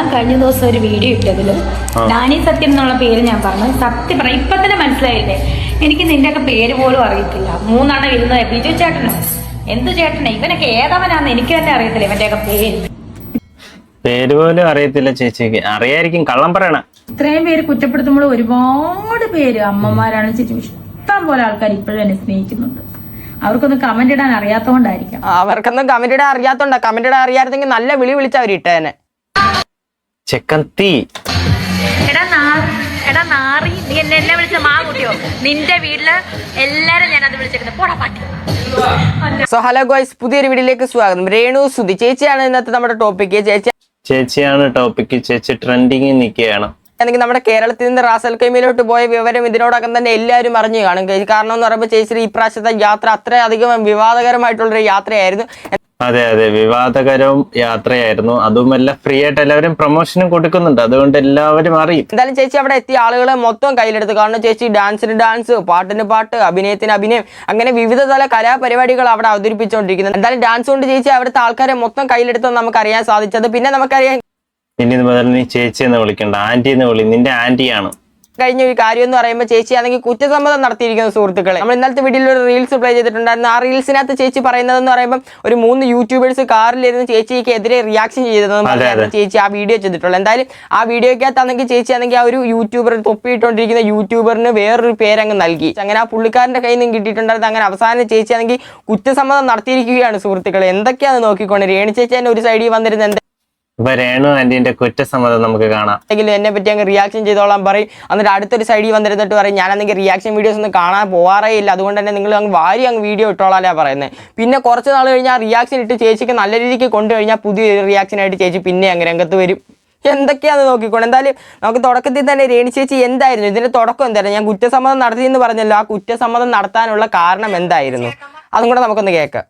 ഞാൻ കഴിഞ്ഞ ദിവസം ഒരു വീഡിയോ ഇട്ടതിൽ ഡാനി സത്യം എന്നുള്ള പേര് ഞാൻ പറഞ്ഞു. സത്യം പറ, ഇപ്പൊ തന്നെ മനസ്സിലായില്ലേ, എനിക്ക് നിന്റെ ഒക്കെ പേര് പോലും അറിയത്തില്ല. മൂന്നെണ്ണം ഇരുന്നത് ബിജു ചേട്ടനോ എന്ത് ചേട്ടനെ, ഇവനൊക്കെ ഏതവനാന്ന് എനിക്ക് തന്നെ അറിയത്തില്ല. ഇവന്റെ ഒക്കെ പേര് പോലും അറിയത്തില്ല ചേച്ചിക്ക്. അറിയായിരിക്കും, കള്ളം പറയണ. ഇത്രയും പേര് കുറ്റപ്പെടുത്തുമ്പോൾ ഒരുപാട് പേര് അമ്മമാരാണ് ചേച്ചി. ഇഷ്ടം പോലെ ആൾക്കാർ ഇപ്പോഴും എന്നെ സ്നേഹിക്കുന്നുണ്ട്. അവർക്കൊന്നും കമന്റ് ഇടാൻ അറിയാത്തോണ്ടായിരിക്കാം. അവർക്കൊന്നും കമന്റ് ഇടാൻ അറിയാത്തോണ്ടാ. കമന്റ് ഇടാൻ അറിയാതെങ്കിൽ നല്ല വിളി വിളിച്ച അവർ ഇട്ടേനെ. ചെക്കന്തി എടാ നാറി, നീ എന്നെ വിളിച്ച മാ കുട്ടിയോ? നിന്റെ വീട്ടില് എല്ലാരും ഞാൻ അത് വിളിച്ചേക്കുന്നത് പോടാ പാട്ടി. സോ ഹലോ ഗോയ്സ്, പുതിയൊരു വീഡിയോയിലേക്ക് സ്വാഗതം. രേണു സുധി ചേച്ചിയാണ് ഇന്നത്തെ നമ്മുടെ ടോപ്പിക്. ചേച്ചിയാണ് ടോപ്പിക്. ചേച്ചി ട്രെൻഡിങ്ങിൽ നിൽക്കുകയാണ്. അല്ലെങ്കിൽ നമ്മുടെ കേരളത്തിൽ നിന്ന് റാസൽ കൈമയിലോട്ട് പോയ വിവരം ഇതിനോടകം തന്നെ എല്ലാവരും അറിഞ്ഞു കാണും. കാരണം എന്ന് പറയുമ്പോൾ ചേച്ചി ഇപ്രാവശ്യത്തെ യാത്ര അത്രയധികം വിവാദകരമായിട്ടുള്ളൊരു യാത്രയായിരുന്നു. അതെ അതെ, വിവാദകരവും യാത്രയായിരുന്നു. അതുമല്ല ഫ്രീ ആയിട്ട് എല്ലാവരും പ്രൊമോഷനും കൊടുക്കുന്നുണ്ട്, അതുകൊണ്ട് എല്ലാവരും അറിയും. എന്തായാലും ചേച്ചി അവിടെ എത്തിയ ആളുകളെ മൊത്തം കയ്യിലെടുത്തു. കാരണം ചേച്ചി ഡാൻസിന് ഡാൻസ്, പാട്ടിന് പാട്ട്, അഭിനയത്തിന് അഭിനയം, അങ്ങനെ വിവിധ തല കലാപരിപാടികൾ അവിടെ അവതരിപ്പിച്ചുകൊണ്ടിരിക്കുന്നത്. എന്തായാലും ഡാൻസ് കൊണ്ട് ചേച്ചി അവിടുത്തെ ആൾക്കാരെ മൊത്തം കയ്യിലെടുത്തെന്ന് നമുക്ക് അറിയാൻ സാധിച്ചത്. പിന്നെ നമുക്കറിയാം, ഇനി മുതൽ നീ ചേച്ചി എന്ന് വിളിക്കണ്ട, ആന്റി എന്ന് വിളി. നിന്റെ ആന്റിയാണ്. കഴിഞ്ഞ ഒരു കാര്യം എന്ന് പറയുമ്പോൾ ചേച്ചി ആണെങ്കിൽ കുറ്റസമ്മതം നടത്തിയിരിക്കുന്ന സുഹൃത്തുക്കളെ നമ്മൾ ഇന്നലത്തെ വീഡിയോയിൽ ഒരു റീൽസ് പ്ലേ ചെയ്തിട്ടുണ്ടായിരുന്നു. ആ റീൽസിനകത്ത് ചേച്ചി പറയുന്നതെന്ന് പറയുമ്പോൾ ഒരു 3 യൂട്യൂബേഴ്സ് കാറിലിരുന്ന് ചേച്ചിക്ക് എതിരെ റിയാക്ഷൻ ചെയ്തതെന്ന് ചേച്ചി ആ വീഡിയോ ചെയ്തിട്ടുള്ളൂ. എന്തായാലും ആ വീഡിയോക്കകത്താണെങ്കിൽ ചേച്ചി ആണെങ്കിൽ ആ ഒരു യൂട്യൂബർ തൊപ്പിയിട്ടുകൊണ്ടിരിക്കുന്ന യൂട്യൂബറിന് വേറൊരു പേരങ്ങ് നൽകി. അങ്ങനെ ആ പുള്ളിക്കാരന്റെ കയ്യിൽ നിന്നും കിട്ടിയിട്ടുണ്ടായിരുന്നു. അങ്ങനെ അവസാനം ചേച്ചി ആണെങ്കിൽ കുറ്റസമ്മതം നടത്തിയിരിക്കുകയാണ് സുഹൃത്തുക്കളെ. എന്തൊക്കെയാണെന്ന് നോക്കിക്കൊണ്ട് രേണു ചേച്ചി തന്നെ ഒരു സൈഡിൽ വന്നിരുന്നത്. ഇപ്പൊ രേണു ആന്റിന്റെ കുറ്റസമ്മതം നമുക്ക് കാണാം. എന്നെ പറ്റി അങ്ങ് റിയാക്ഷൻ ചെയ്തോളാൻ പറയും. എന്നിട്ട് അടുത്തൊരു സൈഡിൽ വന്നിരുന്നിട്ട് പറയും ഞാനെങ്കിൽ റിയാക്ഷൻ വീഡിയോസ് ഒന്നും കാണാൻ പോകാറേ ഇല്ല, അതുകൊണ്ട് തന്നെ നിങ്ങൾ അങ്ങ് അങ്ങ് വീഡിയോ ഇട്ടോളാനാ പറയുന്നത്. പിന്നെ കുറച്ച് നാൾ കഴിഞ്ഞാൽ റിയാക്ഷൻ ഇട്ട് ചേച്ചിക്ക് നല്ല രീതിക്ക് കൊണ്ടുകഴിഞ്ഞാൽ പുതിയൊരു റിയാക്ഷൻ ആയിട്ട് ചേച്ചി പിന്നെ അങ്ങ് രംഗത്ത് വരും. എന്തൊക്കെയാണെന്ന് നോക്കിക്കോണം. എന്തായാലും നമുക്ക് തുടക്കത്തിൽ തന്നെ രേണു ചേച്ചി എന്തായിരുന്നു ഇതിന്റെ തുടക്കം എന്തായിരുന്നു? ഞാൻ കുറ്റസമ്മതം നടത്തിയെന്ന് പറഞ്ഞല്ലോ, ആ കുറ്റസമ്മതം നടത്താനുള്ള കാരണം എന്തായിരുന്നു? അതും കൂടെ നമുക്കൊന്ന് കേൾക്കാം.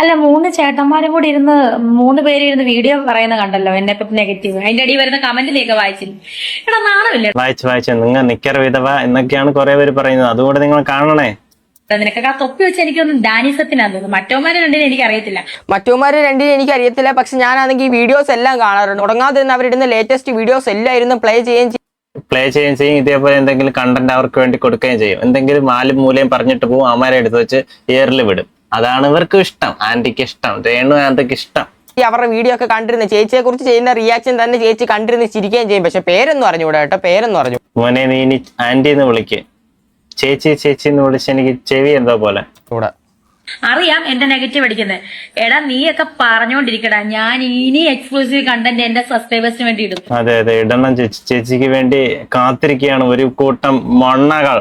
അല്ല, 3 ചേട്ടന്മാരും കൂടി ഇരുന്ന് 3 പേര് ഇരുന്ന് വീഡിയോ പറയുന്ന കണ്ടല്ലോ, എന്നെ പറ്റി നെഗറ്റീവ്. അതിന്റെ അടിയിൽ വരുന്ന കമന്റിലേക്ക് വായിച്ചില്ല. എടാ നാണമില്ല. വായിച്ചു നിങ്ങൾ നിക്കർ വിധവ എന്നൊക്കെയാണ് കുറെ പേര് പറയുന്നത്. അതുകൊണ്ട് നിങ്ങൾ കാണണേ. നിനക്കൊക്കെ ആ തൊപ്പി വെച്ച് എനിക്കൊന്നും ഡാനിസത്തിനാന്ന് തോന്നുന്നു. മറ്റവന്മാരെ രണ്ടിനും എനിക്ക് അറിയത്തില്ല. എനിക്ക് അറിയത്തില്ല. പക്ഷെ ഞാനാണെങ്കിൽ ഈ വീഡിയോസ് എല്ലാം കാണാറുണ്ട്. തുടങ്ങാതിരുന്ന അവരിടുന്ന ലേറ്റസ്റ്റ് വീഡിയോസ് എല്ലാം ഇരുന്ന് പ്ലേ ചെയ്യുകയും ചെയ്യും. ഇതേപോലെ എന്തെങ്കിലും കണ്ടന്റ് അവർക്ക് വേണ്ടി കൊടുക്കുകയും ചെയ്യും. എന്തെങ്കിലും മാലും മൂലയും പറഞ്ഞിട്ട് പോകും, അമ്മരെ എടുത്ത് വെച്ച് എയറിൽ വിടും. അതാണ് ഇവർക്കും ഇഷ്ടം, ആന്റിക്ക് ഇഷ്ടം, രേണു ആന്റിക്ക് ഇഷ്ടം. അവരുടെ വീഡിയോ ഒക്കെ കണ്ടിരുന്ന ചേച്ചിയെ കുറിച്ച് ചെയ്യുന്ന റിയാക്ഷൻ തന്നെ ചേച്ചി കണ്ടിരുന്ന് ചിരിക്കുകയും ചെയ്യും. പക്ഷെ പേരൊന്നും അറിഞ്ഞൂടാ കേട്ടോ, പേരൊന്നും അറിഞ്ഞു. മോനെ നീ ഇനി ആന്റി എന്ന് വിളിക്ക്. ചേച്ചി ചേച്ചി എന്ന് വിളിച്ച് എനിക്ക് ചെവി എന്തോ പോലെ. അറിയാം എന്റെ നെഗറ്റീവ് അടിക്കുന്നത്. എടാ നീയൊക്കെ പറഞ്ഞോണ്ടിരിക്കടാ, ഞാൻ ഇനി എക്സ്ക്ലൂസീവ് കണ്ടന്റ് എന്റെ സബ്സ്ക്രൈബേഴ്സിന് വേണ്ടി ഇടും. അതെ അതെ, ഇടണം ചേച്ചി. ചേച്ചിക്ക് വേണ്ടി കാത്തിരിക്കുകയാണ് ഒരു കൂട്ടം മണ്ണകൾ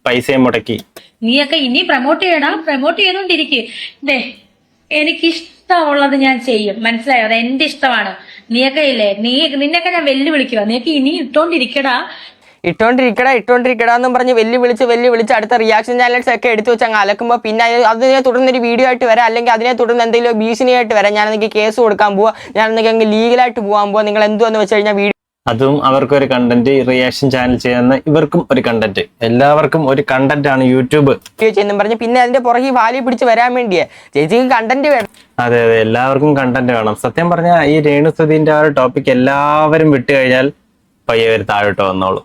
പൈസയും മുടക്കി. നീയൊക്കെ ഇനി പ്രൊമോട്ട് ചെയ്തോണ്ടിരിക്കേ. എനിക്കിഷ്ടമുള്ളത് ഞാൻ ചെയ്യും, മനസ്സിലായോ? അത് എന്റെ ഇഷ്ടമാണ്. നീയൊക്കെ ഇല്ലേ, നിന്നെയൊക്കെ ഞാൻ വെല്ലുവിളിക്കുക. നീയൊക്കെ ഇനി ഇട്ടോണ്ടിരിക്കടാ എന്നും പറഞ്ഞ് വെല്ലുവിളിച്ച് അടുത്ത റിയാക്ഷൻ ചാനൽസ് ഒക്കെ എടുത്തു വെച്ച് അങ്ങ് അലക്കുമ്പോൾ പിന്നെ അതിനെ തുടർന്നൊരു വീഡിയോ ആയിട്ട് വരാം, അല്ലെങ്കിൽ അതിനെ തുടർന്ന് എന്തെങ്കിലും ഭീഷണിയായിട്ട് വരാം. ഞാനെങ്കിൽ കേസ് കൊടുക്കാൻ പോവാ, ഞാനെങ്കിൽ അങ്ങ് ലീഗലായിട്ട് പോകാൻ പോവാ. നിങ്ങൾ എന്തുവെന്ന് വെച്ച് കഴിഞ്ഞാൽ വീഡിയോ, അതും അവർക്കൊരു കണ്ടന്റ്, റിയാക്ഷൻ ചാനൽ ചെയ്യുന്ന ഇവർക്കും ഒരു കണ്ടന്റ്, എല്ലാവർക്കും ഒരു കണ്ടന്റ് ആണ് യൂട്യൂബ് ചെയ്യുന്നു പറഞ്ഞ് പിന്നെ അതിന്റെ പുറകെ വാലി പിടിച്ച് വരാൻ വേണ്ടിയാ. ചേച്ചിക്ക് കണ്ടന്റ് വേണം. അതെ അതെ, എല്ലാവർക്കും കണ്ടന്റ് വേണം. സത്യം പറഞ്ഞാൽ ഈ രേണുസുധീന്റെ ആ ഒരു ടോപ്പിക് എല്ലാവരും വിട്ടു കഴിഞ്ഞാൽ പയ്യെ ഒരു താഴോട്ട് വന്നോളൂ.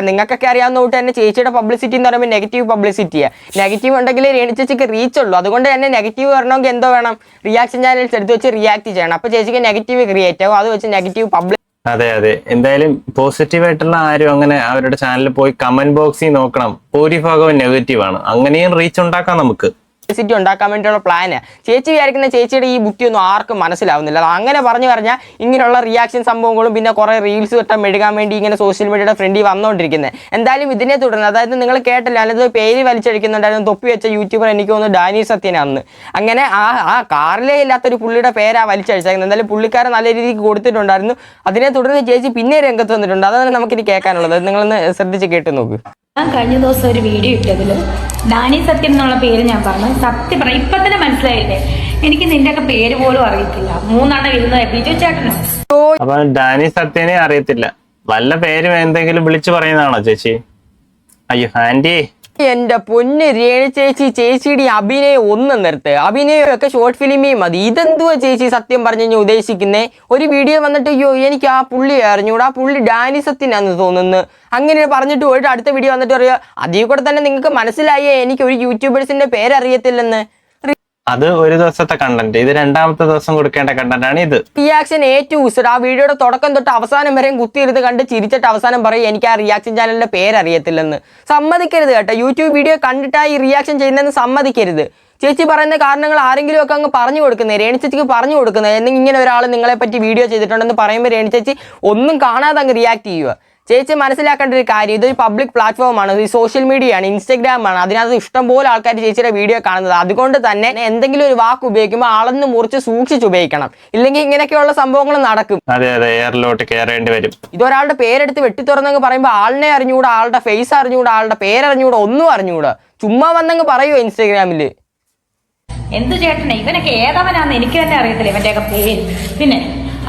നിങ്ങൾക്കൊക്കെ അറിയാവുന്ന തൊട്ട് തന്നെ ചേച്ചിയുടെ പബ്ലിസിറ്റി എന്ന് പറയുമ്പോൾ നെഗറ്റീവ് പബ്ലിസിറ്റിയാണ്. നെഗറ്റീവ് ഉണ്ടെങ്കിൽ രേണു ചേച്ചിക്ക് റീച്ച് ഉള്ളൂ. അതുകൊണ്ട് തന്നെ നെഗറ്റീവ് വരണമെങ്കിൽ എന്തോ വേണം, റിയാക്ഷൻ ചാനൽസ് എടുത്ത് വെച്ച് റിയാക്ട് ചെയ്യണം. അപ്പൊ ചേച്ചിക്ക് നെഗറ്റീവ് ക്രിയേറ്റ് ആവും, അത് വെച്ച് നെഗറ്റീവ് പബ്ലിക്. അതെ അതെ, എന്തായാലും പോസിറ്റീവ് ആയിട്ടുള്ള ആരും അങ്ങനെ അവരുടെ ചാനലിൽ പോയി കമന്റ് ബോക്സിൽ നോക്കണം. ഭൂരിഭാഗവും നെഗറ്റീവ് ആണ്. അങ്ങനെയും റീച്ച് ഉണ്ടാക്കാം നമുക്ക്. പബ്ലിസിറ്റി ഉണ്ടാക്കാൻ വേണ്ടിയുള്ള പ്ലാന്. ചേച്ചി വിചാരിക്കുന്ന ചേച്ചിയുടെ ഈ ബുദ്ധിയൊന്നും ആർക്കും മനസ്സിലാവുന്നില്ല. അങ്ങനെ പറഞ്ഞു പറഞ്ഞാൽ ഇങ്ങനെയുള്ള റിയാക്ഷൻ സംഭവങ്ങളും പിന്നെ കുറെ റീൽസ് കിട്ടാൻ മെഴുകാൻ വേണ്ടി ഇങ്ങനെ സോഷ്യൽ മീഡിയയുടെ ഫ്രണ്ടിൽ വന്നുകൊണ്ടിരിക്കുന്നത്. എന്തായാലും ഇതിനെ തുടർന്ന്, അതായത് നിങ്ങൾ കേട്ടില്ല, അതിനകത്ത് പേര് വലിച്ചടിക്കുന്നുണ്ടായിരുന്നു. തൊപ്പി വെച്ച യൂട്യൂബർ എനിക്ക് തോന്നുന്നു ഡാനി സത്യനാന്ന്. അങ്ങനെ ആ കാറിലേ ഇല്ലാത്തൊരു പുള്ളിയുടെ പേരാ വലിച്ചടിച്ചേക്കുന്നത്. എന്തായാലും പുള്ളിക്കാരൻ നല്ല രീതിക്ക് കൊടുത്തിട്ടുണ്ടായിരുന്നു. അതിനെ തുടർന്ന് ചേച്ചി പിന്നെ രംഗത്ത് വന്നിട്ടുണ്ട്. അതാണ് നമുക്കിനി കേൾക്കാനുള്ളത്. നിങ്ങളൊന്ന് ശ്രദ്ധിച്ച് കേട്ട് നോക്കൂ. ഞാൻ കഴിഞ്ഞ ദിവസം ഒരു വീഡിയോ ഇട്ടതിൽ ഡാനി സത്യം എന്നുള്ള പേര് ഞാൻ പറഞ്ഞു. സത്യം പറ, ഇപ്പൊ തന്നെ മനസ്സിലായില്ലേ, എനിക്ക് നിന്റെ ഒക്കെ പേര് പോലും അറിയത്തില്ല. മൂന്നെണ്ണം ഇരുന്നത് ബിജു ചേട്ടനോ. അപ്പൊ ഡാനി സത്യനെ അറിയത്തില്ല. വല്ല പേരും എന്തെങ്കിലും വിളിച്ചു പറയുന്നതാണോ ചേച്ചി? അയ്യോ ആന്റി എന്റെ പൊന്ന് രേണു ചേച്ചി, ചേച്ചിയുടെ അഭിനയം ഒന്ന് നിർത്ത്. അഭിനയമൊക്കെ ഷോർട്ട് ഫിലിമേ മതി. ഇതെന്തുവാ ചേച്ചി സത്യം പറഞ്ഞു കഴിഞ്ഞാൽ ഉദ്ദേശിക്കുന്നേ? ഒരു വീഡിയോ വന്നിട്ട് അയ്യോ എനിക്ക് ആ പുള്ളി അറിഞ്ഞൂടാ, ആ പുള്ളി ഡാനി സത്യനാന്ന് തോന്നുന്നു, അങ്ങനെ പറഞ്ഞിട്ട് പോയിട്ട് അടുത്ത വീഡിയോ വന്നിട്ട് പറയുക അതിൽ കൂടെ തന്നെ നിങ്ങൾക്ക് മനസ്സിലായേ എനിക്ക് ഒരു യൂട്യൂബേഴ്സിന്റെ പേരറിയത്തില്ലെന്ന്. അത് ഒരു ദിവസത്തെ കണ്ടന്റ്, ഇത് രണ്ടാമത്തെ ദിവസം കൊടുക്കേണ്ട കണ്ടന്റ് ആണ് ഇത്. Reaction A to Z. ആ വീഡിയോയുടെ തുടക്കം തൊട്ട് അവസാനം വരെയും കുത്തിയിരുന്ന് കണ്ട് ചിരിച്ചിട്ട് അവസാനം പറയും എനിക്ക് ആ റിയാക്ഷൻ ചാനലിന്റെ പേരറിയത്തില്ലെന്ന്. സമ്മതിക്കരുത് കേട്ടോ. യൂട്യൂബ് വീഡിയോ കണ്ടിട്ടാ ഈ റിയാക്ഷൻ ചെയ്യുന്നതെന്ന് സമ്മതിക്കരുത്. ചേച്ചി പറയുന്ന കാരണങ്ങൾ ആരെങ്കിലും ഒക്കെ അങ്ങ് പറഞ്ഞു കൊടുക്കുന്നത്, രേണു ചേച്ചിക്ക് പറഞ്ഞു കൊടുക്കുന്നത്. എന്തെങ്കിലും ഇങ്ങനെ ഒരാൾ നിങ്ങളെ പറ്റി വീഡിയോ ചെയ്തിട്ടുണ്ടെന്ന് പറയുമ്പോൾ രേണു ചേച്ചി ഒന്നും കാണാതെ അങ്ങ് റിയാക്ട് ചെയ്യുക. ചേച്ചി മനസ്സിലാക്കേണ്ട ഒരു കാര്യം, ഇതൊരു പബ്ലിക് പ്ലാറ്റ്ഫോമാണ്, ഇത് സോഷ്യൽ മീഡിയ ആണ്, ഇൻസ്റ്റാഗ്രാം ആണ്. അതിനകത്ത് ഇഷ്ടംപോലെ ആൾക്കാർ ചേച്ചിയുടെ വീഡിയോ കാണുന്നത്. അതുകൊണ്ട് തന്നെ എന്തെങ്കിലും ഒരു വാക്ക് ഉപയോഗിക്കുമ്പോൾ അളന്ന് മുറിച്ച് സൂക്ഷിച്ച് ഉപയോഗിക്കണം. ഇല്ലെങ്കിൽ ഇങ്ങനെയൊക്കെയുള്ള സംഭവങ്ങൾ നടക്കും. അതെ അതെ, എയറിലോട്ട് കയറേണ്ടി വരും. ഇതൊരാളുടെ പേരെടുത്ത് വെട്ടി തുറന്നെങ്കിൽ പറയുമ്പോൾ ആളിനെ അറിഞ്ഞുകൂടാ, ആളുടെ ഫേസ് അറിഞ്ഞുകൂടാ, ആളുടെ പേരറിഞ്ഞുകൂടാ, ഒന്നും അറിഞ്ഞുകൂടാ. ചുമ്മാ വന്നെങ്കിൽ പറയുമോ ഇൻസ്റ്റാഗ്രാമില്? എന്ത് ചേട്ടനെ ഇവനൊക്കെ ഏതവനാന്ന് എനിക്ക് തന്നെ അറിയത്തില്ല ഇവന്റെയൊക്കെ പേര്. പിന്നെ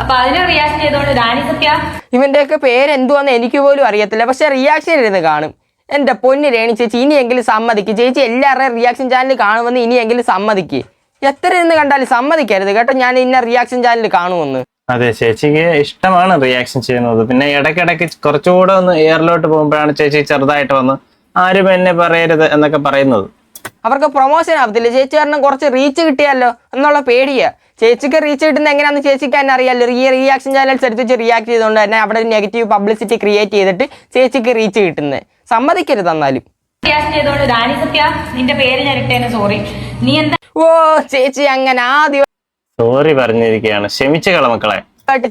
അപ്പൊ അതിനെ റിയാക്ട് ചെയ്തോണ്ട് ഡാനി സത്യ ഇവന്റെയൊക്കെ പേരെന്തുവാന്ന് എനിക്ക് പോലും അറിയത്തില്ല, പക്ഷെ റിയാക്ഷൻ ഇരുന്ന് കാണും. എന്റെ പൊന്ന് രേണു ചേച്ചി ഇനിയെങ്കിലും സമ്മതിക്ക്. ചേച്ചി എല്ലാവരുടെയും റിയാക്ഷൻ ചാനൽ കാണുമെന്ന് ഇനിയെങ്കിലും സമ്മതിക്ക്. എത്ര ഇരുന്ന് കണ്ടാലും സമ്മതിക്കരുത് കേട്ടോ ഞാൻ ഇന്ന റിയാക്ഷൻ ചാനൽ കാണുമെന്ന്. അതെ, ചേച്ചിക്ക് ഇഷ്ടമാണ് റിയാക്ഷൻ ചെയ്യുന്നത്. പിന്നെ ഇടയ്ക്കിടയ്ക്ക് കുറച്ചുകൂടെ ഒന്ന് എയറിലോട്ട് പോകുമ്പോഴാണ് ചേച്ചി ചെറുതായിട്ട് വന്ന് ആരും എന്നെ പറയരുത് എന്നൊക്കെ പറയുന്നത്. അവർക്ക് പ്രൊമോഷൻ ആവത്തില്ല. ചേച്ചി കാരണം കുറച്ച് റീച്ച് കിട്ടിയല്ലോ എന്നുള്ള പേടിയാ. ചേച്ചിക്ക് റീച്ച് കിട്ടുന്നത് എങ്ങനെയാണെന്ന് ചേച്ചിക്ക് തന്നെ അറിയാമല്ലോ. ഈ റിയാക്ഷൻ ചാനൽസ് എടുത്ത് വെച്ച് റിയാക്ട് ചെയ്തുകൊണ്ട് തന്നെ അവിടെ ഒരു നെഗറ്റീവ് പബ്ലിസിറ്റി ക്രിയേറ്റ് ചെയ്തിട്ട് ചേച്ചിക്ക് റീച്ച് കിട്ടുന്നത്. സമ്മതിക്കരുത്. എന്നാലും റിയാക്ട് ചെയ്തോണ്ട് ഡാനി സത്യ നിന്റെ പേര് ഞാൻ ഇട്ടേന് സോറി. നീ എന്താ ഓ ചേച്ചി അങ്ങനെ ആദ്യം സോറി പറഞ്ഞിരിക്കുകയാണ്, ക്ഷമിച്ചു കളമക്കളെ.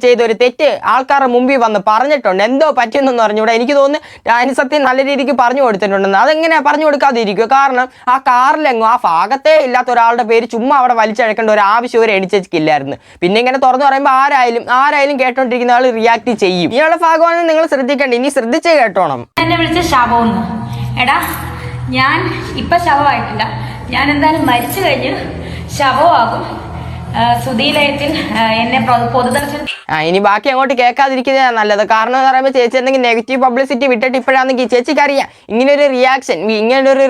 ചെയ്ത ഒരു തെറ്റ് ആൾക്കാരുടെ മുമ്പിൽ വന്ന് പറഞ്ഞിട്ടുണ്ട്. എന്തോ പറ്റുന്നെന്ന് പറഞ്ഞുകൂടെ. എനിക്ക് തോന്നുന്നു ഡാനി സത്യം നല്ല രീതിക്ക് പറഞ്ഞു കൊടുത്തിട്ടുണ്ടെന്ന്. അതെങ്ങനെയാ പറഞ്ഞു കൊടുക്കാതിരിക്കുക? കാരണം ആ കാറിലെങ്ങും ആ ഭാഗത്തേ ഇല്ലാത്ത ഒരാളുടെ പേര് ചുമ്മാ അവിടെ വലിച്ചഴക്കേണ്ട ഒരു ആവശ്യം ഒരു എണിച്ചില്ലായിരുന്നു. പിന്നെ ഇങ്ങനെ തുറന്നു പറയുമ്പോൾ ആരായാലും കേട്ടോണ്ടിരിക്കുന്ന ആൾ റിയാക്ട് ചെയ്യും. ഇയാളുടെ ഭാഗമാണ് നിങ്ങൾ ശ്രദ്ധിക്കേണ്ടത്. ഇനി ശ്രദ്ധിച്ചേ കേട്ടോണം. എന്നെ വിളിച്ച ശവമെന്ന്. എടാ ഞാൻ ഇപ്പൊ ശവമായിട്ടില്ല, ഞാൻ എന്തായാലും മരിച്ചു കഴിഞ്ഞ് ശവമാകും. സുധീലയത്തിൽ എന്നെ പൊതുദർശനം ഇനി ബാക്കി അങ്ങോട്ട് കേൾക്കാതിരിക്കുന്നതാണ് നല്ലത്. കാരണം എന്ന് പറയുമ്പോൾ ചേച്ചി എന്തെങ്കിലും നെഗറ്റീവ് പബ്ലിസിറ്റി വിട്ടിട്ട് ഇപ്പോഴാണെങ്കിൽ ചേച്ചിക്ക് അറിയാം ഇങ്ങനൊരു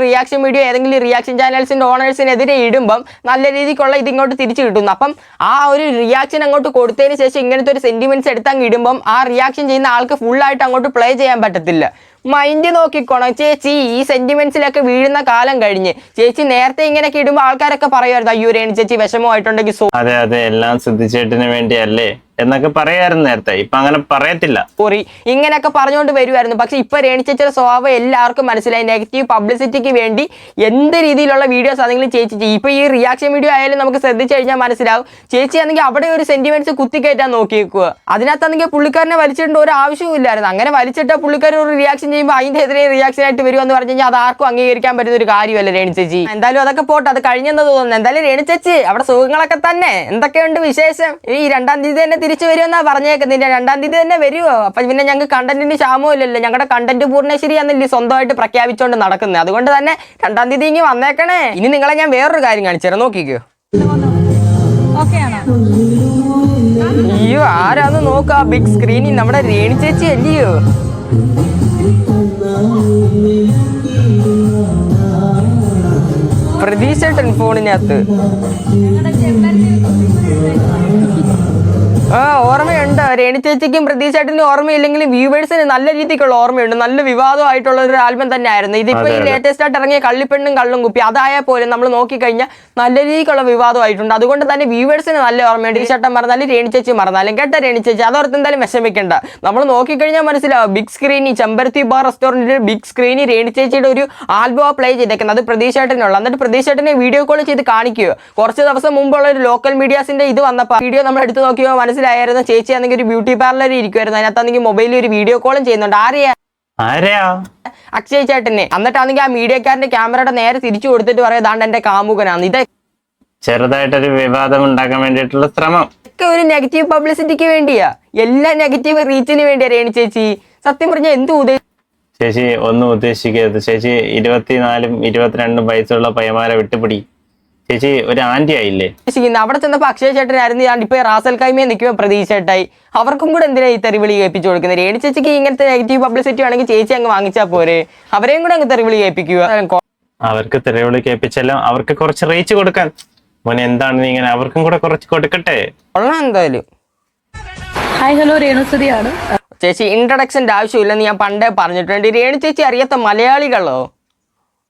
റിയാക്ഷൻ വീഡിയോ ഏതെങ്കിലും റിയാക്ഷൻ ചാനൽസിന്റെ ഓണേഴ്സിനെതിരെ ഇടുമ്പം നല്ല രീതിക്കുള്ള ഇതിങ്ങോട്ട് തിരിച്ചു കിട്ടുന്നു. അപ്പം ആ ഒരു റിയാക്ഷൻ അങ്ങോട്ട് കൊടുത്തതിന് ശേഷം ഇങ്ങനത്തെ ഒരു സെന്റിമെന്റ്സ് എടുത്തങ്ങ് ഇടുമ്പം ആ റിയാക്ഷൻ ചെയ്യുന്ന ആൾക്ക് ഫുള്ളായിട്ട് അങ്ങോട്ട് പ്ലേ ചെയ്യാൻ പറ്റത്തില്ല. മൈൻഡ് നോക്കിക്കോണം ചേച്ചി. ഈ സെന്റിമെന്റ്സിലൊക്കെ വീഴുന്ന കാലം കഴിഞ്ഞ്. ചേച്ചി നേരത്തെ ഇങ്ങനെയൊക്കെ ഇടുമ്പോൾ ആൾക്കാരൊക്കെ പറയുമായിരുന്നു അയ്യോ രേണു ചേച്ചി വിഷമമായിട്ടുണ്ടെങ്കിൽ അതെ അതെ, എല്ലാം സിദ്ധിച്ചേട്ടിന് വേണ്ടിയല്ലേ എന്നൊക്കെ പറയായിരുന്നു നേരത്തെ. ഇപ്പൊ അങ്ങനെ പറയത്തില്ല. സോറി ഇങ്ങനെയൊക്കെ പറഞ്ഞുകൊണ്ട് വരുമായിരുന്നു. പക്ഷെ ഇപ്പൊ രേണു ചേച്ചിയുടെ സ്വഭാവം എല്ലാവർക്കും മനസ്സിലായി. നെഗറ്റീവ് പബ്ലിസിറ്റിക്ക് വേണ്ടി എന്ത് രീതിയിലുള്ള വീഡിയോസ് ആണെങ്കിലും ചേച്ചി ചെയ്യും. ഇപ്പൊ ഈ റിയാക്ഷൻ വീഡിയോ ആയാലും നമുക്ക് ശ്രദ്ധിച്ചു കഴിഞ്ഞാൽ മനസ്സിലാവും. ചേച്ചി ആണെങ്കിൽ അവിടെ ഒരു സെന്റിമെന്റ്സ് കുത്തിക്കയറ്റാൻ നോക്കിയേക്കുക. അതിനകത്താണെങ്കിൽ പുള്ളിക്കാരനെ വലിച്ചിട്ടുണ്ട് ഒരു ആവശ്യവും ഇല്ലായിരുന്നു. അങ്ങനെ വലിച്ചിട്ട പുള്ളിക്കാരൻ ഒരു റിയാക്ഷൻ ചെയ്യുമ്പോൾ അതിന്റെ എതിരെ റിയാക്ഷൻ ആയിട്ട് വരുമെന്ന് പറഞ്ഞു കഴിഞ്ഞാൽ അത് ആർക്കും അംഗീകരിക്കാൻ പറ്റുന്ന ഒരു കാര്യമല്ല രേണു ചേച്ചി. എന്തായാലും അതൊക്കെ പോട്ടെ, അത് കഴിഞ്ഞെന്ന് തോന്നുന്നു. എന്തായാലും രേണു ചേച്ചി അവിടെ സുഖങ്ങളൊക്കെ തന്നെ. എന്തൊക്കെയുണ്ട് വിശേഷം? ഈ 2-ാം തീയതി തന്നെ തിരിച്ചു വരുമെന്നാ പറഞ്ഞേക്കുന്നില്ല. 2-ാം തീയതി തന്നെ വരുമോ? അപ്പൊ പിന്നെ ഞങ്ങൾക്ക് കണ്ടന്റിന് ക്ഷാമവും ഇല്ലല്ലോ. ഞങ്ങളുടെ കണ്ടന്റ് പൂർണ്ണശ്ശേരി എന്നല്ലേ സ്വന്തമായിട്ട് പ്രഖ്യാപിച്ചുകൊണ്ട് നടക്കുന്നത്. അതുകൊണ്ട് തന്നെ 2-ാം തീയതി ഇങ്ങനെ വന്നേക്കണേ. ഇനി നിങ്ങളെ ഞാൻ വേറൊരു കാര്യം കാണിച്ചു നോക്കിക്കോ. അയ്യോ ആരാന്ന് നോക്ക ബിഗ് സ്ക്രീനിൽ നമ്മുടെ രേണു ചേച്ചി അല്ലയോ? പ്രതീക്ഷേട്ടൻ ഫോണിനകത്ത് ഓർമ്മയുണ്ട്. രേണു ചേച്ചിക്കും പ്രതീക്ഷേട്ടനും ഓർമ്മയില്ലെങ്കിലും വ്യൂവേഴ്സിന് നല്ല രീതിക്കുള്ള ഓർമ്മയുണ്ട്. നല്ല വിവാദമായിട്ടുള്ള ഒരു ആൽബം തന്നെ ആയിരുന്നു ഇതിപ്പോ. ഈ ലേറ്റസ്റ്റ് ആയിട്ട് ഇറങ്ങിയ കള്ളിപ്പെണ്ണും കള്ളും കുപ്പി അതായാൽ പോലും നമ്മൾ നോക്കിക്കഴിഞ്ഞാൽ നല്ല രീതിക്കുള്ള വിവാദമായിട്ടുണ്ട്. അതുകൊണ്ട് തന്നെ വ്യൂവേഴ്സിന് നല്ല ഓർമ്മയുണ്ട്. പ്രതീക്ഷേട്ടൻ മറന്നാലും രേണു ചേച്ചി മറന്നാലും കേട്ട രേണു ചേച്ചി അതോർത്ത് എന്തായാലും വിഷമിക്കണ്ട. നമ്മൾ നോക്കിക്കഴിഞ്ഞാൽ മനസ്സിലാവും ബിഗ് സ്ക്രീനിൽ ചെമ്പരത്തി ബാർ റെസ്റ്റോറന്റിൽ ബിഗ് സ്ക്രീനിൽ രേണു ചേച്ചിയുടെ ഒരു ആൽബം പ്ലേ ചെയ്തേക്കുന്നത്. അത് പ്രതീക്ഷേട്ടനുള്ള. എന്നിട്ട് പ്രതീക്ഷേട്ടനെ വീഡിയോ കോൾ ചെയ്ത് കാണിക്കുകയോ. കുറച്ച് ദിവസം മുമ്പുള്ള ഒരു ലോക്കൽ മീഡിയാസിന്റെ ഇത് വന്നപ്പോൾ വീഡിയോ നമ്മൾ എടുത്ത് നോക്കിയോ മനസ്സിലായിരുന്നു ചേച്ചി ആണെങ്കിൽ ഒരു ബ്യൂട്ടി പാർലറിൽ ഇരിക്കുമായിരുന്നു. അതിനകത്താണെങ്കിൽ മൊബൈലിൽ ഒരു വീഡിയോ കോളും ചെയ്യുന്നുണ്ട്. ആരെയാ? അക്ഷയ് ചേട്ടനെ. എന്നിട്ടാണെങ്കിൽ ആ മീഡിയക്കാരന്റെ ക്യാമറയുടെ നേരെ തിരിച്ചു കൊടുത്തിട്ട് പറയാം ദാണ്ട് എന്റെ കാമുകനാണ്. ഇത് ചെറുതായിട്ടൊരു വിവാദം ഉണ്ടാക്കാൻ വേണ്ടിയിട്ടുള്ള ശ്രമം. ഒക്കെ ഒരു നെഗറ്റീവ് പബ്ലിസിറ്റിക്ക് വേണ്ടിയാ. എല്ലാ നെഗറ്റീവ് റീച്ചിന് വേണ്ടിയാ രേണു ചേച്ചി. സത്യം പറഞ്ഞാൽ എന്ത് ചേച്ചി ഒന്നും ഉദ്ദേശിക്കരുത്. ചേച്ചി 24-22 വയസ്സുള്ള പയ്യന്മാരെ വിട്ടുപിടി. ചേച്ചി ഒരു ആന്റി ആയില്ലേ. അവിടെ ചെന്നപ്പോ അക്ഷയ ചേട്ടനായിരുന്നു, ഞാൻ ഇപ്പൊ റാസൽ കൈമയെ നിൽക്കുമ്പോൾ പ്രതീക്ഷ ചേട്ടായി. അവർക്കും കൂടെ എന്തിനാ ഈ തെറിവിളി കേൾപ്പിച്ചു കൊടുക്കുന്നത്? രേണു ചേച്ചിക്ക് ഇങ്ങനത്തെ നെഗറ്റീവ് പബ്ലിസിറ്റി ആണെങ്കിൽ ചേച്ചി അങ്ങ് വാങ്ങിച്ചാൽ പോരെ, അവരെയും കൂടെ അങ്ങ് തെറിവിളി കേൾപ്പിക്കുക. അവർക്ക് തെറിവിളി കേൾപ്പിച്ചാലും അവർക്ക് കുറച്ച് റീച്ച് കൊടുക്കാൻ മോനെ എന്താണ് ഇങ്ങനെ, അവർക്കും കൂടെ കുറച്ച് കൊടുക്കട്ടെ. കൊള്ളാം എന്തായാലും. ഹായ് ഹലോ രേണുസുതിയാണ്. ചേച്ചി ഇൻട്രഡക്ഷന്റെ ആവശ്യമില്ലെന്ന് ഞാൻ പണ്ടേ പറഞ്ഞിട്ടുണ്ട്. രേണു ചേച്ചി അറിയാത്ത മലയാളികളോ?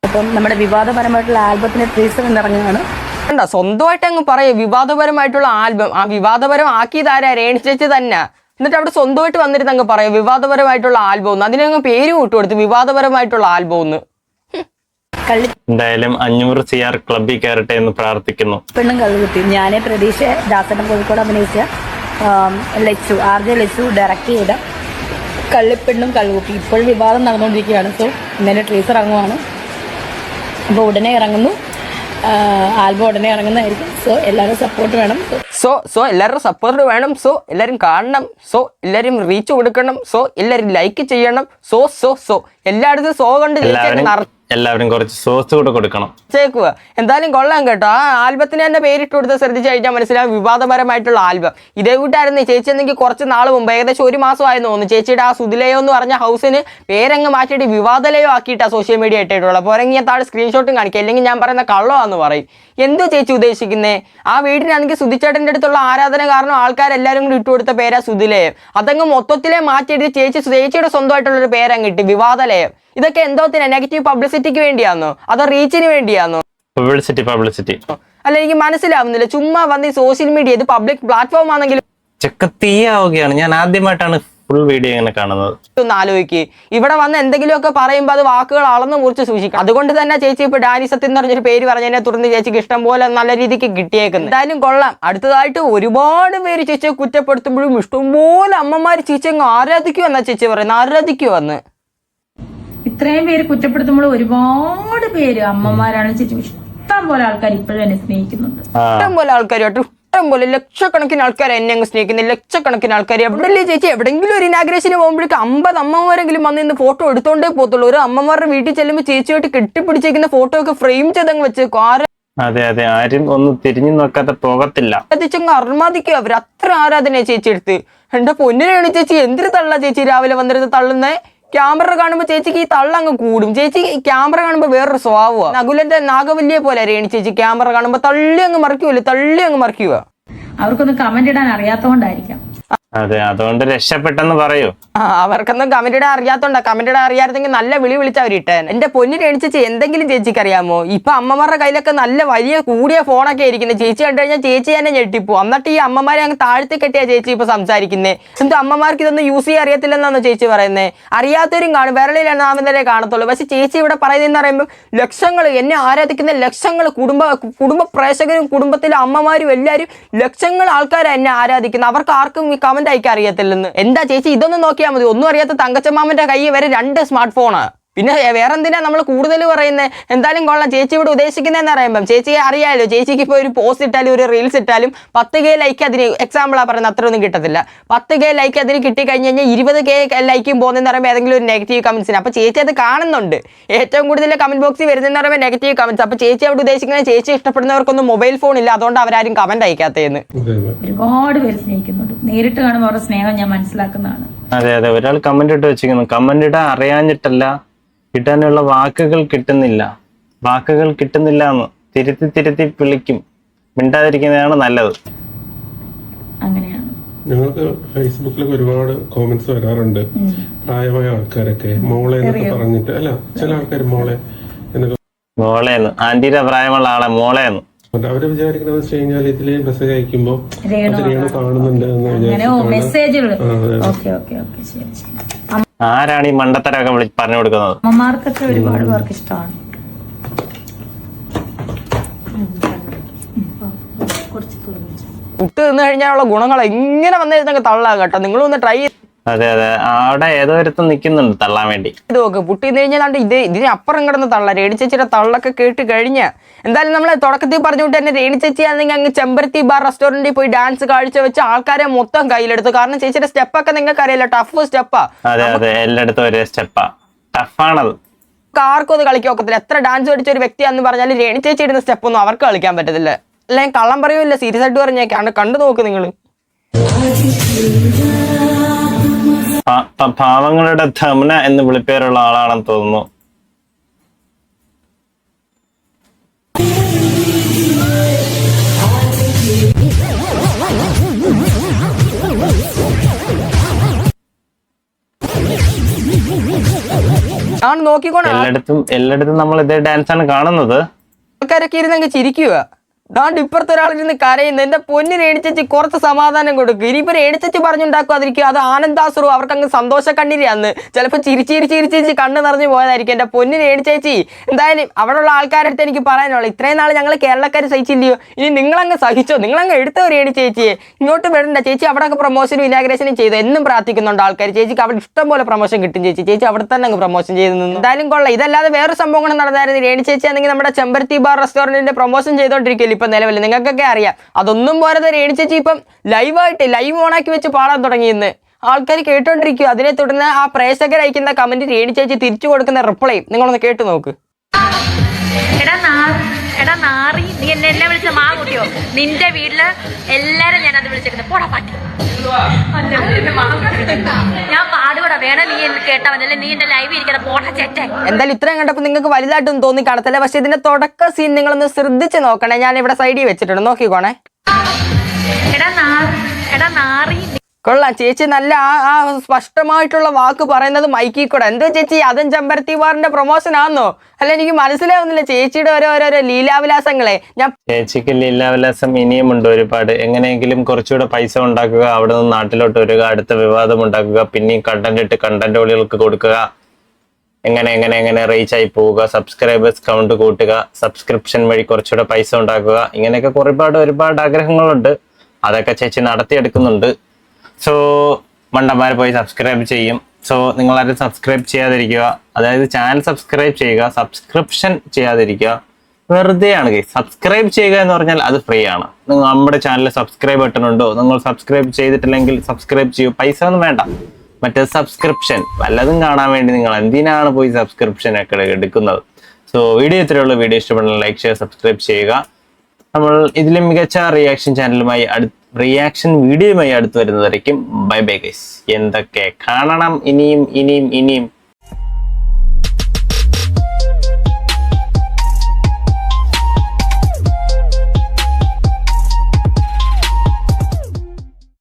അപ്പം നമ്മുടെ വിവാദപരമായിട്ടുള്ള ആൽബത്തിന് ടീസർ ഇറങ്ങുകയാണ്. കണ്ടോ, സ്വന്തമായിട്ട് അങ്ങ് പറയും വിവാദപരമായിട്ടുള്ള ആൽബം. ആ വിവാദപരം ആക്കിയതാരാ? രേണു ചേച്ചി തന്നെ. എന്നിട്ട് അവിടെ സ്വന്തമായിട്ട് വന്നിരുന്ന് അങ്ങ് പറയും വിവാദപരമായിട്ടുള്ള ആൽബം എന്ന്. അതിനങ്ങ് പേര് വിട്ടുകൊടുത്തു വിവാദപരമായിട്ടുള്ള ആൽബം എന്ന്. എന്തായാലും 500 CR ക്ലബിൽ കയറട്ടെ എന്ന് പ്രാർത്ഥിക്കുന്നു. പെണ്ണും കള്ളുകുത്തി ഞാനേ പ്രതീക്ഷ ദാസന്റെ കോഴിക്കോട് അഭിനയിച്ച ലച്ചു RJ ലച്ചു ഡയറക്റ്റ് ചെയ്ത കള്ളിപ്പെണ്ണും കള്ളുകുത്തി ഇപ്പോഴും വിവാദം നടന്നുകൊണ്ടിരിക്കുകയാണ്. സോ ഇന്നലെ ടീസർ ഇറങ്ങുവാണ്. അപ്പോൾ ഉടനെ ഇറങ്ങുന്നു, ആൽബം ഉടനെ ഇറങ്ങുന്നതായിരിക്കും. സോ എല്ലാവരും സപ്പോർട്ട് വേണം. സോ എല്ലാവരും സപ്പോർട്ട് വേണം. സോ എല്ലാവരും കാണണം. സോ എല്ലാവരും റീച്ച് കൊടുക്കണം. സോ എല്ലാവരും ലൈക്ക് ചെയ്യണം. സോ എല്ലായിടത്തും സോ കൊണ്ട് എല്ലാവരും കുറച്ച് സോസ് കൂടെ കൊടുക്കണം. ചേക്കുക എന്തായാലും കൊള്ളാം കേട്ടോ. ആ ആൽബത്തിന് തന്നെ പേരിട്ട് കൊടുത്ത് ശ്രദ്ധിച്ചു കഴിഞ്ഞാൽ മനസ്സിലാവും വിവാദപരമായിട്ടുള്ള ആൽബം. ഇതേ കൂട്ടായിരുന്നു ചേച്ചി എന്നെങ്കിൽ കുറച്ച് നാൾ മുമ്പ്, ഏകദേശം 1 മാസമായെന്ന് തോന്നുന്നു, ചേച്ചിയുടെ ആ സുതിലയോ എന്ന് പറഞ്ഞ ഹൗസിന് പേരങ്ങ് മാറ്റിയിട്ട് വിവാദലയോ ആക്കിയിട്ടാണ് സോഷ്യൽ മീഡിയ ഇട്ടിട്ടുള്ളത്. അപ്പോൾ ഞാൻ താഴെ സ്ക്രീൻഷോട്ടും കാണിക്കുക, അല്ലെങ്കിൽ ഞാൻ പറയുന്ന കള്ളമാണെന്ന് പറയും. എന്തോ ചേച്ചി ഉദ്ദേശിക്കുന്നേ? ആ വീടിനാണെങ്കിൽ സുധിച്ചേട്ടൻ്റെ അടുത്തുള്ള ആരാധന കാരണം ആൾക്കാരെല്ലാവരും കൂടി ഇട്ട് കൊടുത്ത പേരാ സുതിലയം. അതങ്ങ് മൊത്തത്തിലെ മാറ്റിയിട്ട് ചേച്ചിയുടെ സ്വന്തമായിട്ടുള്ളൊരു പേരങ്ങ് ഇട്ട് വിവാദലയം. ഇതൊക്കെ എന്തോത്തിന്? നെഗറ്റീവ് പബ്ലിസിറ്റിക്ക് വേണ്ടിയാണോ അതോ റീച്ചിന് വേണ്ടിയാണോ? പബ്ലിസിറ്റി അല്ല, എനിക്ക് മനസ്സിലാവുന്നില്ല. ചുമ്മാ വന്ന് ഈ സോഷ്യൽ മീഡിയ ഇത് പബ്ലിക് പ്ലാറ്റ്ഫോം ആണെങ്കിലും തീയാവുകയാണ്. ഞാൻ ആദ്യമായിട്ടാണ് ഫുൾ വീഡിയോ ഇങ്ങനെ കാണുന്നത്. ഒന്ന് ആലോചിക്ക്, ഇവിടെ വന്ന് എന്തെങ്കിലുമൊക്കെ പറയുമ്പോൾ അത് വാക്കുകൾ അളന്ന് മുറിച്ച് സൂക്ഷിക്കും. അതുകൊണ്ട് തന്നെ ചേച്ചി ഇപ്പൊ ഡാനി സത്യം എന്ന് പറഞ്ഞൊരു പേര് പറഞ്ഞതിനെ തുടർന്ന് ചേച്ചിക്ക് ഇഷ്ടം പോലെ നല്ല രീതിക്ക് കിട്ടിയേക്കുന്നു. എന്തായാലും കൊള്ളാം. അടുത്തതായിട്ട് ഒരുപാട് പേര് ചേച്ചിയെ കുറ്റപ്പെടുത്തുമ്പോഴും ഇഷ്ടംപോലെ അമ്മമാർ ചേച്ചി അങ്ങ് ആരാധിക്കുമെന്നാ ചേച്ചി പറയുന്നത്. ആരാധിക്കുവന്ന് ഇത്രയും പേര് കുറ്റപ്പെടുത്തുമ്പോൾ ഒരുപാട് പേര് അമ്മമാരാണ് ചേച്ചി ഇഷ്ടം പോലെ ആൾക്കാർ ഇപ്പോഴും എന്നെ സ്നേഹിക്കുന്നുണ്ട്. ഇഷ്ടം പോലെ ആൾക്കാരുമായിട്ട് ഇഷ്ടം പോലെ ലക്ഷക്കണക്കിന് ആൾക്കാർ എന്നെ അങ്ങ് സ്നേഹിക്കുന്ന ലക്ഷക്കണക്കിന് ആൾക്കാർ. എവിടെയല്ലേ ചേച്ചി എവിടെയെങ്കിലും ഒരു ഇനാഗ്രേഷന് പോകുമ്പോഴേക്ക് 50 അമ്മമാരെങ്കിലും വന്ന് ഇന്ന് ഫോട്ടോ എടുത്തോണ്ടേ പോത്തുള്ളൂ. ഒരു അമ്മമാരുടെ വീട്ടിൽ ചെല്ലുമ്പോൾ ചേച്ചിയായിട്ട് കെട്ടിപ്പിടിച്ചേക്കുന്ന ഫോട്ടോ ഒക്കെ ഫ്രെയിം ചെയ്തങ്ങ് വെച്ചേക്കും. അതെ ആരും ഒന്നും തിരിഞ്ഞു നോക്കാതെ പോകത്തില്ല. ആരാധിച്ചങ്ങ് അർമാദിക്കും അവർ. അത്ര ആരാധന ചേച്ചി എടുത്ത്. എന്റെ പൊന്നിനാണ് ചേച്ചി എന്തൊരു തള്ള ചേച്ചി രാവിലെ വന്നിരുന്ന് തള്ളുന്നേ. ക്യാമറ കാണുമ്പോൾ ചേച്ചിക്ക് ഈ തള്ളങ്ങ് കൂടും. ചേച്ചി ക്യാമറ കാണുമ്പോൾ വേറൊരു സ്വഭാവമാണ്. നകുലന്റെ നാഗവല്ലിയെ പോലെ രേണു ചേച്ചി ക്യാമറ കാണുമ്പോൾ തള്ളി അങ്ങ് മറിക്കുക. അവർക്കൊന്നും കമന്റ് ഇടാൻ അറിയാത്തതുകൊണ്ടായിരിക്കാം. അതെ, അതുകൊണ്ട് രക്ഷപ്പെട്ടെന്ന് പറയൂ. അവർക്കൊന്നും കമന്റ് ഇടാൻ അറിയാത്തോണ്ടാ. കമന്റ് ഇടാൻ അറിയാതെങ്കിൽ നല്ല വിളി വിളിച്ച് അവരിട്ടേൻ. എന്റെ പൊന്നു രേണു ചേച്ചി എന്തെങ്കിലും ചേച്ചിക്ക് അറിയാമോ? ഇപ്പൊ അമ്മമാരുടെ കയ്യിലൊക്കെ നല്ല വലിയ കൂടിയ ഫോണൊക്കെ ഇരിക്കുന്നത്. ചേച്ചി കണ്ടു കഴിഞ്ഞാൽ ചേച്ചി തന്നെ ഞെട്ടിപ്പോ. എന്നിട്ട് ഈ അമ്മമാരെ അങ്ങ് താഴ്ത്തി കെട്ടിയാ ചേച്ചി ഇപ്പൊ സംസാരിക്കുന്നേ. എന്തോ അമ്മമാർക്ക് ഇതൊന്നും യൂസ് ചെയ്യാൻ അറിയത്തില്ലെന്നാണോ ചേച്ചി പറയുന്നേ? അറിയാത്തവരും കാണും, വിരളിൽ എണ്ണാമതല്ലേ കാണത്തുള്ളൂ. പക്ഷെ ചേച്ചി ഇവിടെ പറയുന്നതെന്ന് പറയുമ്പോൾ ലക്ഷങ്ങൾ എന്നെ ആരാധിക്കുന്ന ലക്ഷങ്ങൾ കുടുംബ പ്രേക്ഷകരും കുടുംബത്തിലെ അമ്മമാരും എല്ലാവരും ലക്ഷങ്ങൾ ആൾക്കാരെ എന്നെ ആരാധിക്കുന്നത്. അവർക്ക് ആർക്കും ഈ കമന്റ് അയക്കാൻ അറിയത്തില്ലെന്ന്. എന്താ ചേച്ചി ഇതൊന്നും നോക്കിയാൽ മതി. ഒന്നും അറിയാത്ത തങ്കച്ചമ്മാമന്റെ കയ്യിൽ വരെ 2 സ്മാർട്ട് ഫോണ്. പിന്നെ വേറെ എന്തിനാ നമ്മൾ കൂടുതൽ പറയുന്നത്? എന്തായാലും കൊള്ളാം. ചേച്ചി ഇവിടെ ഉദ്ദേശിക്കുന്നതെന്ന് പറയുമ്പം ചേച്ചിയെ അറിയാമല്ലോ. ചേച്ചിക്ക് ഇപ്പോൾ ഒരു പോസ്റ്റ് ഇട്ടാലും ഒരു റീൽസ് ഇട്ടാലും 10K ലൈക്ക് അതിന് എക്സാമ്പിളാണ് പറയുന്നത്, അത്രയൊന്നും കിട്ടത്തില്ല. 10K ലൈക്ക് അതിന് കിട്ടിക്കഴിഞ്ഞ് കഴിഞ്ഞാൽ 20K ലൈക്കും പോകുന്നതെന്ന് പറയുമ്പോൾ ഏതെങ്കിലും ഒരു നെഗറ്റീവ് കമന്റ്സിന്. അപ്പോൾ ചേച്ചി അത് കാണുന്നുണ്ട്. ഏറ്റവും കൂടുതൽ കമന്റ് ബോക്സിൽ വരുന്നതെന്ന് പറയുമ്പോൾ നെഗറ്റീവ് കമന്റ്സ്. അപ്പോൾ ചേച്ചി അവിടെ ഉദ്ദേശിക്കുന്നത് ചേച്ചി ഇഷ്ടപ്പെടുന്നവർക്കൊന്നും മൊബൈൽ ഫോൺ ഇല്ല, അതുകൊണ്ട് അവരാരും കമന്റ് അയക്കാത്തതെന്ന്. ഒരുപാട് പേര് സ്നേഹിക്കുന്നുണ്ട്. നേരിട്ട് കാണുമ്പോൾ അവരുടെ സ്നേഹം ഞാൻ മനസ്സിലാക്കുന്നതാണ്. അതെ ഒരാൾ കമന്റ് ഇട്ട് വെച്ചിരിക്കുന്നു. കമന്റ് ഇടാൻ അറിയാഞ്ഞിട്ടല്ല, കിട്ടാനുള്ള വാക്കുകൾ കിട്ടുന്നില്ല എന്ന് തിരുത്തി വിളിക്കും. മിണ്ടാതിരിക്കുന്നതാണ് നല്ലത്. അങ്ങനെയാണ്. ഞങ്ങൾക്ക് ഫേസ്ബുക്കിലൊക്കെ ഒരുപാട് കോമന്റ്സ് വരാറുണ്ട്. പ്രായമായ ആൾക്കാരൊക്കെ മോളെ എന്നൊക്കെ പറഞ്ഞിട്ട്, അല്ല ചില ആൾക്കാർ മോളെ എന്നൊക്കെ മോളേന്ന്, ആന്റിയുടെ പ്രായമുള്ള ആളെ മോളേന്ന്. അവര് വിചാരിക്കുന്നത് വെച്ച് കഴിഞ്ഞാൽ ഇതില് മെസ്സേജ് അയക്കുമ്പോ രേണു കാണുന്നുണ്ട് ആരാണ് ഈ മണ്ടത്തരൊക്കെ പറഞ്ഞു കൊടുക്കുന്നത്? അമ്മമാർക്കൊക്കെ ഒരുപാട് പേർക്ക് ഇഷ്ടമാണ്. പുട്ട് തിന്നു കഴിഞ്ഞാലുള്ള ഗുണങ്ങൾ ഇങ്ങനെ വന്നിരുന്നൊക്കെ തള്ളാ കേട്ടോ. നിങ്ങളൊന്ന് ട്രൈ. അതെ അവിടെ ഏതോ ഒരുത്തും നിൽക്കുന്നുണ്ട് തള്ളാൻ വേണ്ടി. ഇത് നോക്ക്, പുട്ട് തിന്നു കഴിഞ്ഞാൽ ഇതിന് അപ്പുറം കിടന്ന് തള്ള. രേണു ചേച്ചിയുടെ തള്ളൊക്കെ കേട്ട് കഴിഞ്ഞ എന്തായാലും നമ്മൾ തുടക്കത്തിൽ പറഞ്ഞുകൊണ്ട് തന്നെ രേണു ചേച്ചി ആണെങ്കിൽ അങ്ങ് ചെമ്പരത്തി ബാർ റെസ്റ്റോറന്റിൽ പോയി ഡാൻസ് കാഴ്ച വെച്ച് ആൾക്കാരെ മൊത്തം കയ്യിലെടുത്തു. കാരണം ചേച്ചിയുടെ സ്റ്റെപ്പൊക്കെ നിങ്ങൾക്ക് അറിയില്ല, ടഫ് സ്റ്റെപ്പാ. അതെ എല്ലായിടത്തും ഒരേ സ്റ്റെപ്പാ, ടഫാണത്. ആർക്കും അത് കളിക്കാൻ ഒക്കത്തില്ല. എത്ര ഡാൻസ് പഠിച്ച ഒരു വ്യക്തിയാണെന്ന് പറഞ്ഞാൽ രേണു ചേച്ചി ഇടുന്ന സ്റ്റെപ്പ് ഒന്നും അവർക്ക് കളിക്കാൻ പറ്റത്തില്ല. അല്ല ഞാൻ കള്ളം പറയുമില്ല, സീരിയസ് ആയിട്ട് പറഞ്ഞേക്കാണ്. കണ്ടു നോക്ക് നിങ്ങൾ. പാവങ്ങളുടെ ധമന എന്ന് വിളിപ്പേരുള്ള ആളാണെന്ന് തോന്നുന്നു. ആണ് നോക്കിക്കോണേ, എല്ലായിടത്തും നമ്മൾ ഇതേ ഡാൻസ് ആണ് കാണുന്നത്. ആൾക്കാരൊക്കെ ഇരുന്നങ്ങ് ചിരിക്കുക. ദാണ്ട് ഇപ്പുറത്തെ ഒരാളിരുന്ന് കരയുന്നു. എന്റെ പൊന്നു രേണിച്ചേച്ചി കുറച്ച് സമാധാനം കൊടുക്കും. ഇനിയിപ്പോ രേണിച്ചേച്ചി പറഞ്ഞുണ്ടാക്കുമായിരിക്കും അത് ആനന്ദാസുറു, അവർക്ക് അങ്ങ് സന്തോഷ കണ്ണീരാന്ന്. ചിലപ്പോൾ ചിരിച്ചിരിച്ചിരിച്ചിരിച്ച് കണ്ണ് നിറഞ്ഞു പോയതായിരിക്കും. എന്റെ പൊന്നു രേണിച്ചേച്ചി, എന്തായാലും അവിടെയുള്ള ആൾക്കാരുടെ എനിക്ക് പറയാനുള്ളൂ, ഇത്രയും നാൾ ഞങ്ങൾ കേരളക്കാർ സഹിച്ചില്ലയോ, ഇനി നിങ്ങളങ്ങ് സഹിച്ചോ, നിങ്ങളങ്ങ് എടുത്തോ രേണിച്ചേച്ചിയെ. ഇങ്ങോട്ട് വിടണ്ട ചേച്ചി. അവിടെയൊക്കെ പ്രൊമോഷനും ഇനാഗ്രേഷനും ചെയ്തു എന്നും പ്രാർത്ഥിക്കുന്നുണ്ട് ആൾക്കാർ. ചേച്ചിക്ക് അവിടെ ഇഷ്ടം പോലെ പ്രൊമോഷൻ കിട്ടും. ചേച്ചി അവിടെ തന്നെ അങ്ങ് പ്രൊമോഷൻ ചെയ്ത് നിന്ന്. എന്തായാലും കൊള്ളാം. ഇതല്ലാതെ വേറൊരു സംഭവം കൂടെ നടന്നായിരുന്നു. രേണിച്ചേച്ചി ആണെങ്കിൽ നമ്മുടെ ചെമ്പരത്തി ബാർ റെസ്റ്റോറന്റിന്റെ പ്രൊമോഷൻ ചെയ്തോണ്ടിരിക്കില്ല ഇപ്പൊ നിലവിൽ, നിങ്ങൾക്കൊക്കെ അറിയാം. അതൊന്നും പോരാതെ രേണിച്ചേച്ചി ഇപ്പം ലൈവ് ഓണാക്കി വെച്ച് പാടാൻ തുടങ്ങിയെന്ന് ആൾക്കാർ കേട്ടോണ്ടിരിക്കുക. അതിനെ തുടർന്ന് ആ പ്രേക്ഷകർ അയക്കുന്ന കമന്റ് രേണിച്ചേച്ചി തിരിച്ചു കൊടുക്കുന്ന റിപ്ലൈ നിങ്ങളൊന്ന് കേട്ടു നോക്ക്. എടാ നാറി, നീ എന്നെ വിളിച്ച മാ കുട്ടിയോ? നിന്റെ വീട്ടില് എല്ലാരും ഞാൻ അത് വിളിച്ചേക്കുന്നത് പോടാ പാട്ടി. ഞാൻ പാടുകൂടാ വേണം, നീ കേട്ടാ മതി. നീ എന്റെ ലൈവ് ഇരിക്കുന്ന പോടാ ചേട്ടൻ. എന്തായാലും ഇത്രയും കണ്ടപ്പോൾ നിങ്ങൾക്ക് വലുതായിട്ടൊന്നും തോന്നി കാണത്തില്ല. പക്ഷെ ഇതിന്റെ തുടക്ക സീൻ നിങ്ങളൊന്ന് ശ്രദ്ധിച്ച് നോക്കണേ. ഞാൻ ഇവിടെ സൈഡിൽ വെച്ചിട്ടുണ്ട്, നോക്കിക്കോണേ. എടാ നാറി. കൊള്ളാം. ചേച്ചി നല്ല ആ സ്പഷ്ടമായിട്ടുള്ള വാക്ക് പറയുന്നത് മൈക്കിൽ കൂടെ. എന്തോ ചേച്ചി അതും ചെമ്പരത്തി ബാറിന്റെ പ്രൊമോഷൻ ആണെന്നോ? അല്ല എനിക്ക് മനസ്സിലാവുന്നില്ല ചേച്ചിയുടെ ഓരോരോ ലീലാവിലാസങ്ങളെ. ചേച്ചിക്ക് ലീലാവിലാസം ഇനിയുമുണ്ട് ഒരുപാട്. എങ്ങനെയെങ്കിലും കുറച്ചുകൂടെ പൈസ ഉണ്ടാക്കുക, അവിടെ നിന്ന് നാട്ടിലോട്ട് വരിക, അടുത്ത വിവാദം ഉണ്ടാക്കുക, പിന്നെയും കണ്ടന്റ് ഓളികൾക്ക് കൊടുക്കുക, എങ്ങനെ റീച്ച് ആയി പോവുക, സബ്സ്ക്രൈബേഴ്സ് കൗണ്ട് കൂട്ടുക, സബ്സ്ക്രിപ്ഷൻ വഴി കുറച്ചുകൂടെ പൈസ ഉണ്ടാക്കുക, ഇങ്ങനെയൊക്കെ ഒരുപാട് ആഗ്രഹങ്ങളുണ്ട്. അതൊക്കെ ചേച്ചി നടത്തിയെടുക്കുന്നുണ്ട്. സോ മണ്ടന്മാരെ പോയി സബ്സ്ക്രൈബ് ചെയ്യും. സോ നിങ്ങളാരും സബ്സ്ക്രൈബ് ചെയ്യാതിരിക്കുക. അതായത് ചാനൽ സബ്സ്ക്രൈബ് ചെയ്യുക, സബ്സ്ക്രിപ്ഷൻ ചെയ്യാതിരിക്കുക. വെറുതെയാണ് ഗൈസ്. സബ്സ്ക്രൈബ് ചെയ്യുക എന്ന് പറഞ്ഞാൽ അത് ഫ്രീ ആണ്. നിങ്ങൾ നമ്മുടെ ചാനലിൽ സബ്സ്ക്രൈബ് ബട്ടൺ ഉണ്ടോ, നിങ്ങൾ സബ്സ്ക്രൈബ് ചെയ്തിട്ടില്ലെങ്കിൽ സബ്സ്ക്രൈബ് ചെയ്യൂ. പൈസ ഒന്നും വേണ്ട. മറ്റേ സബ്സ്ക്രിപ്ഷൻ വല്ലതും കാണാൻ വേണ്ടി നിങ്ങൾ എന്തിനാണ് പോയി സബ്സ്ക്രിപ്ഷൻ ഒക്കെ എടുക്കുന്നത്? സോ വീഡിയോ ഇത്രയുള്ള. വീഡിയോ ഇഷ്ടപ്പെടുന്ന ലൈക്ക് ചെയ്യുക, സബ്സ്ക്രൈബ് ചെയ്യുക. നമ്മൾ ഇതിലും മികച്ച റിയാക്ഷൻ വീഡിയോയുമായി അടുത്ത് വരുന്നതായിരിക്കും. Bye bye guys. എന്തൊക്കെ കാണണം ഇനിയും.